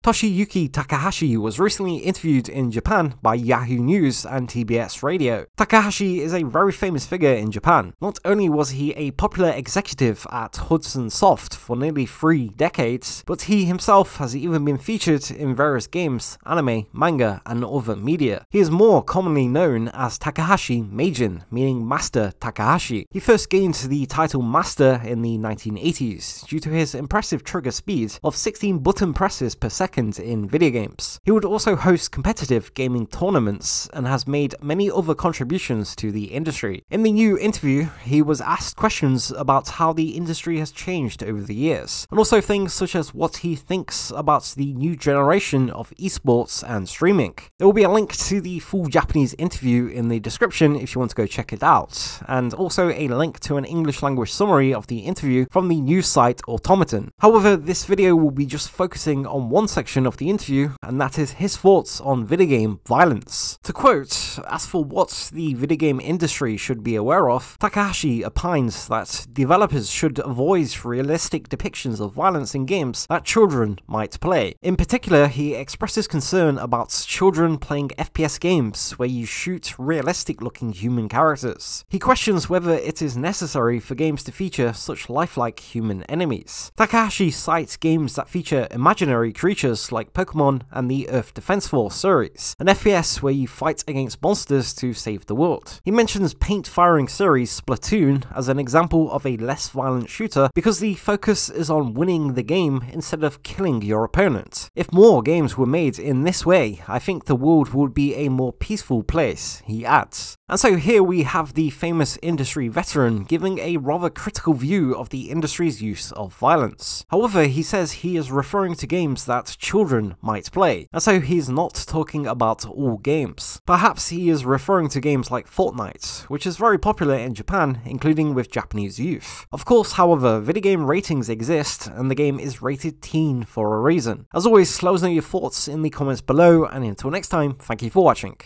Toshiyuki Takahashi was recently interviewed in Japan by Yahoo News and TBS Radio. Takahashi is a very famous figure in Japan. Not only was he a popular executive at Hudson Soft for nearly 3 decades, but he himself has even been featured in various games, anime, manga, and other media. He is more commonly known as Takahashi Meijin, meaning Master Takahashi. He first gained the title Master in the 1980s due to his impressive trigger speed of 16 button presses per second in video games. He would also host competitive gaming tournaments and has made many other contributions to the industry. In the new interview, he was asked questions about how the industry has changed over the years, and also things such as what he thinks about the new generation of esports and streaming. There will be a link to the full Japanese interview in the description if you want to go check it out, and also a link to an English language summary of the interview from the news site Automaton. However, this video will be just focusing on one section of the interview, and that is his thoughts on video game violence. To quote, as for what the video game industry should be aware of, Takahashi opines that developers should avoid realistic depictions of violence in games that children might play. In particular, he expresses concern about children playing FPS games where you shoot realistic looking human characters. He questions whether it is necessary for games to feature such lifelike human enemies. Takahashi cites games that feature imaginary creatures like Pokemon and the Earth Defense Force series, an FPS where you fight against monsters to save the world. He mentions paint-firing series Splatoon as an example of a less violent shooter because the focus is on winning the game instead of killing your opponent. If more games were made in this way, I think the world would be a more peaceful place, he adds. And so here we have the famous industry veteran giving a rather critical view of the industry's use of violence. However, he says he is referring to games that children might play, and so he's not talking about all games. Perhaps he is referring to games like Fortnite, which is very popular in Japan, including with Japanese youth. Of course, however, video game ratings exist, and the game is rated teen for a reason. As always, let us know your thoughts in the comments below, and until next time, thank you for watching.